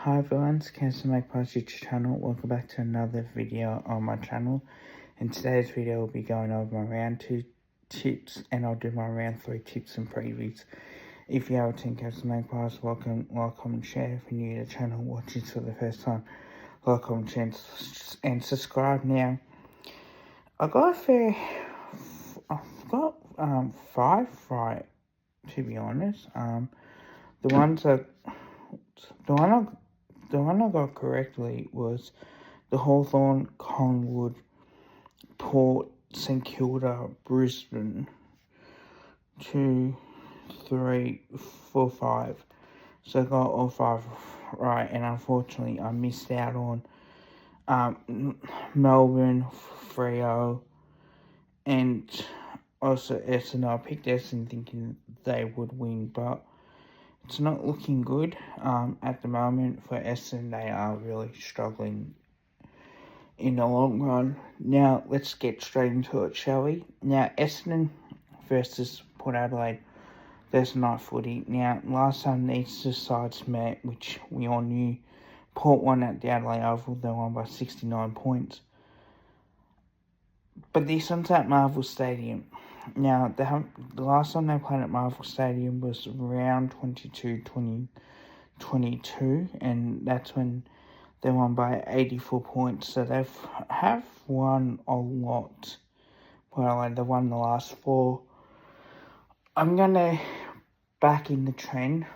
Hi everyone, it's Cancer Magpie's YouTube channel. Welcome back to another video on my channel. In today's video, we'll be going over my round 2 tips and I'll do my round 3 tips and previews. If you are a Team Cancer Magpies, welcome, like, comment, share. If you're new to the channel, watching this for the first time, like, comment, share, and subscribe now. I've got 5 right, to be honest. The one I got correctly was the Hawthorn, Collingwood, Port, St Kilda, Brisbane, 2, 3, 4, 5. So I got all 5 right, and unfortunately I missed out on Melbourne, Freo, and also Essendon. I picked Essendon thinking they would win, but it's not looking good at the moment for Essendon. They are really struggling in the long run. Now, let's get straight into it, shall we? Now, Essendon versus Port Adelaide, there's night footy. Now, last time these two sides met, which we all knew, Port won at the Adelaide Oval. They won by 69 points. But this one's at Marvel Stadium. Now, the last time they played at Marvel Stadium was round 2022, and that's when they won by 84 points. So they have won a lot. Well, they won the last 4. I'm going to back in the trend.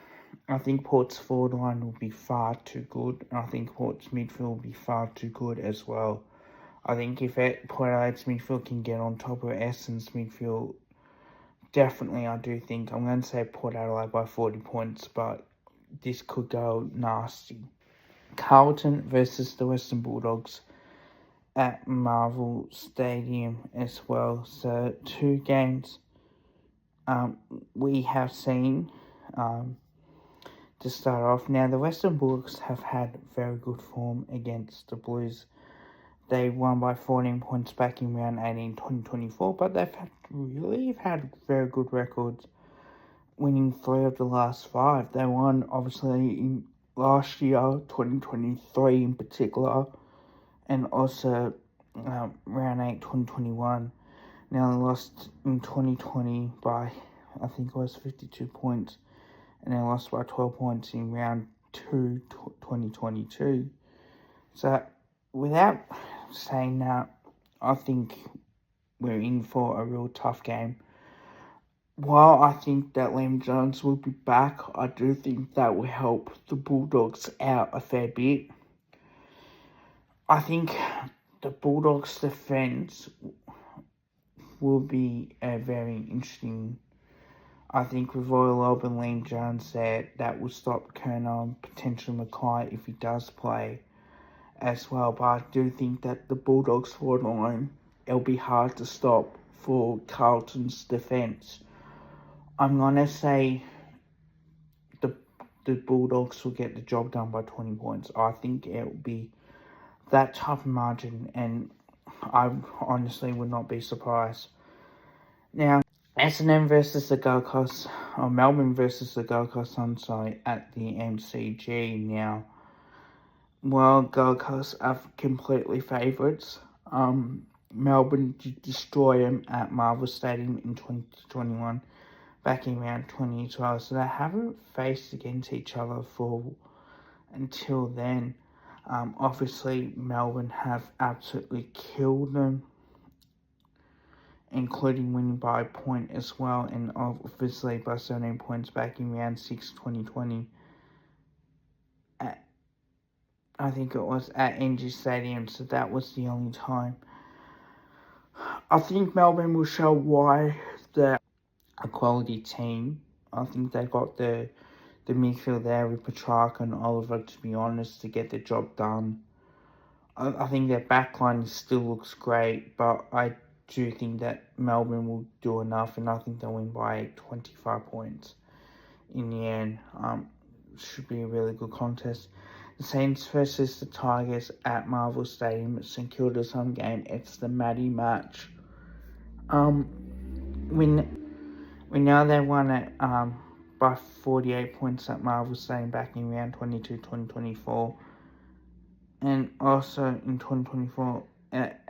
I think Port's forward line will be far too good. I think Port's midfield will be far too good as well. I think if Port Adelaide's midfield can get on top of Essendon's midfield, definitely I do think I'm going to say Port Adelaide by 40 points, but this could go nasty. Carlton versus the Western Bulldogs at Marvel Stadium as well. So 2 games we have seen to start off. Now, the Western Bulldogs have had very good form against the Blues. They won by 14 points back in round 18, 2024, but they've had very good records, winning 3 of the last 5. They won, obviously, in last year, 2023 in particular, and also round 8, 2021. Now, they lost in 2020 by, I think it was 52 points, and they lost by 12 points in round 2, 2022. So, without saying that, I think we're in for a real tough game. While I think that Liam Jones will be back, I do think that will help the Bulldogs out a fair bit. I think the Bulldogs' defence will be a very interesting. I think with Roy Lobb and Liam Jones there, that will stop Kerner and potentially Mackay if he does play as well. But I do think that the Bulldogs forward line, it'll be hard to stop for Carlton's defence. I'm going to say the Bulldogs will get the job done by 20 points. I think it will be that type of margin, and I honestly would not be surprised. Now, Essendon versus the Gold Coast, or Melbourne versus the Gold Coast, at the MCG now. Well, Gold Coast are completely favourites. Melbourne did destroy them at Marvel Stadium in 2021, back in round 2012. So they haven't faced against each other until then. Obviously, Melbourne have absolutely killed them, including winning by a point as well, and obviously by 17 points back in round 6, 2020. I think it was at NG Stadium, so that was the only time. I think Melbourne will show why they're a quality team. I think they got the midfield there with Petrarca and Oliver, to be honest, to get the job done. I think their backline still looks great, but I do think that Melbourne will do enough, and I think they'll win by 25 points in the end. Should be a really good contest. The Saints versus the Tigers at Marvel Stadium at St Kilda's home game. It's the Maddie match. We know they won it by 48 points at Marvel Stadium back in round 22, 2024. And also in 2024, at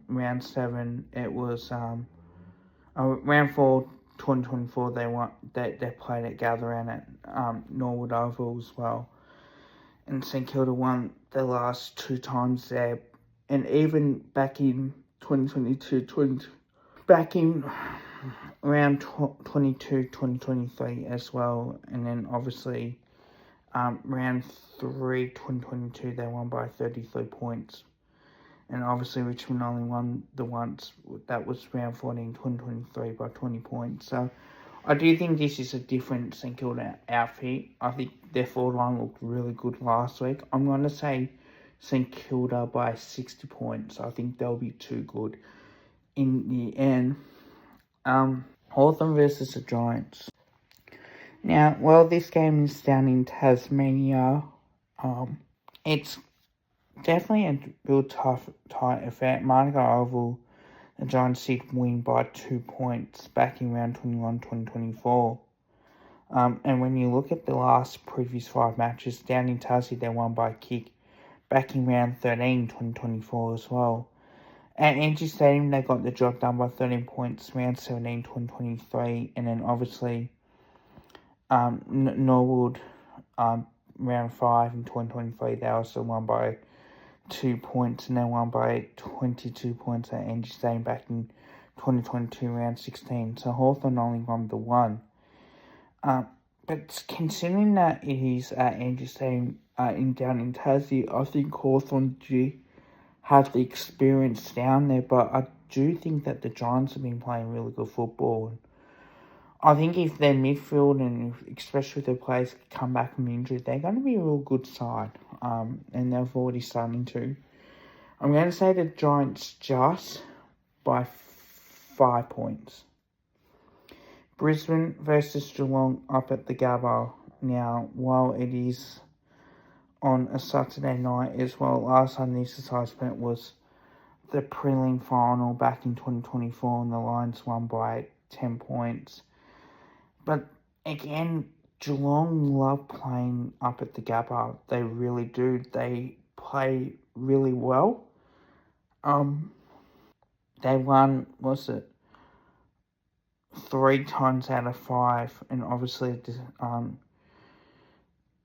round 7, it was round 4, 2024. They played at Gatherend at Norwood Oval as well, and St Kilda won the last 2 times there, and even back in 2022, back in round 22, 2023 as well, and then obviously round 3, 2022, they won by 33 points. And obviously Richmond only won the once, that was round 14, 2023 by 20 points. So I do think this is a different St Kilda outfit. I think their forward line looked really good last week. I'm going to say St Kilda by 60 points. I think they'll be too good in the end. Hawthorn versus the Giants. Now, well, this game is down in Tasmania. It's definitely a real tight affair. Marga Oval, the Giants did win by 2 points back in round 21, 2024. And when you look at the last previous 5 matches, down in Tassie, they won by a kick back in round 13, 2024 as well. At Angie Stadium, they got the job done by 13 points, round 17, 2023. And then obviously, Norwood, round 5 in 2023, they also won by 2 points, and they won by 22 points at Angie Stadium back in 2022, round 16. So Hawthorn only won the 1. But considering that it is at Angie Stadium down in Tassie, I think Hawthorn do have the experience down there, but I do think that the Giants have been playing really good football. I think if their midfield, and especially if their players come back from injury, they're going to be a real good side. And they've already starting to. I'm going to say the Giants just by 5 points. Brisbane versus Geelong up at the Gabba. Now, while it is on a Saturday night as well, last time this assessment was the prelim final back in 2024, and the Lions won by 10 points. But again, Geelong love playing up at the Gabba. They really do. They play really well. They won, 3 times out of 5, and obviously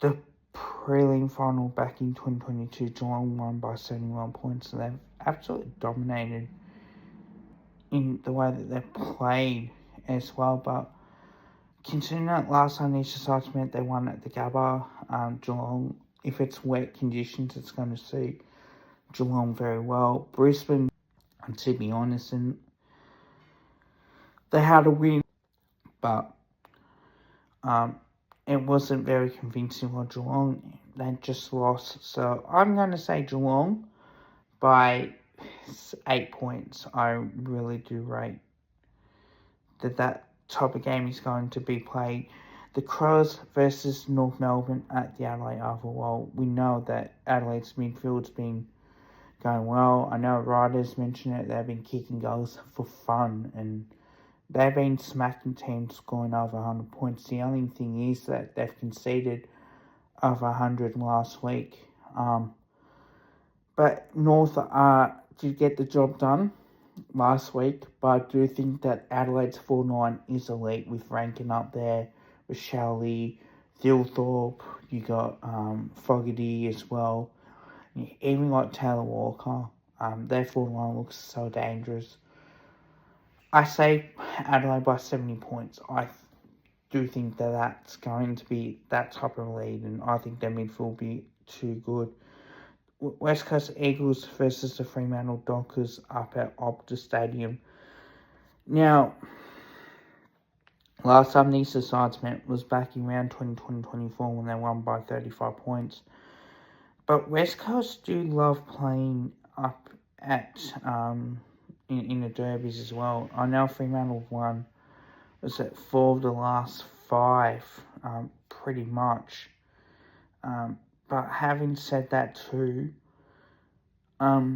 the prelim final back in 2022, Geelong won by 71 points, so they've absolutely dominated in the way that they've played as well. But considering that last time these decides meant they won at the Gabba, Geelong, if it's wet conditions, it's going to suit Geelong very well. Brisbane, to be honest, and they had a win, but it wasn't very convincing for Geelong. They just lost. So I'm going to say Geelong by 8 points. I really do rate that type of game is going to be played. The Crows versus North Melbourne at the Adelaide Oval. Well, we know that Adelaide's midfield's been going well. I know Riders mentioned it. They've been kicking goals for fun, and they've been smacking teams scoring over 100 points. The only thing is that they've conceded over 100 last week. But North did get the job done last week, but I do think that Adelaide's 4-9 is elite, with Rankin up there, with Shelley, Thilthorpe, you got Fogarty as well. You even got Taylor Walker. Their 4-9 looks so dangerous. I say Adelaide by 70 points. I do think that that's going to be that type of lead, and I think their midfield will be too good. West Coast Eagles versus the Fremantle Dockers up at Optus Stadium. Now, last time these sides met was back in round 2024 when they won by 35 points. But West Coast do love playing up at in the derbies as well. I know Fremantle won, was at 4 of the last 5, pretty much. But having said that too, I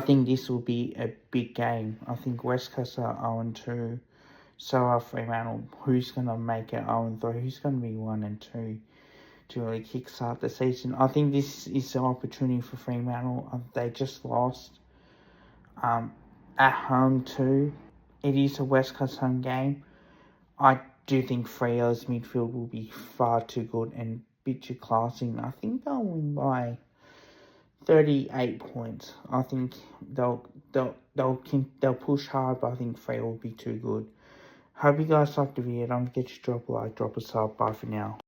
think this will be a big game. I think West Coast are 0-2. So are Fremantle. Who's going to make it 0-3? Who's going to be 1-2 to really kickstart the season? I think this is the opportunity for Fremantle. They just lost at home too. It is a West Coast home game. I do think Freo's midfield will be far too good and a bit too classy. I think they'll win by 38 points. I think they'll push hard, but I think Freo will be too good. Hope you guys liked the video. Don't forget to drop a like, drop a sub. Bye for now.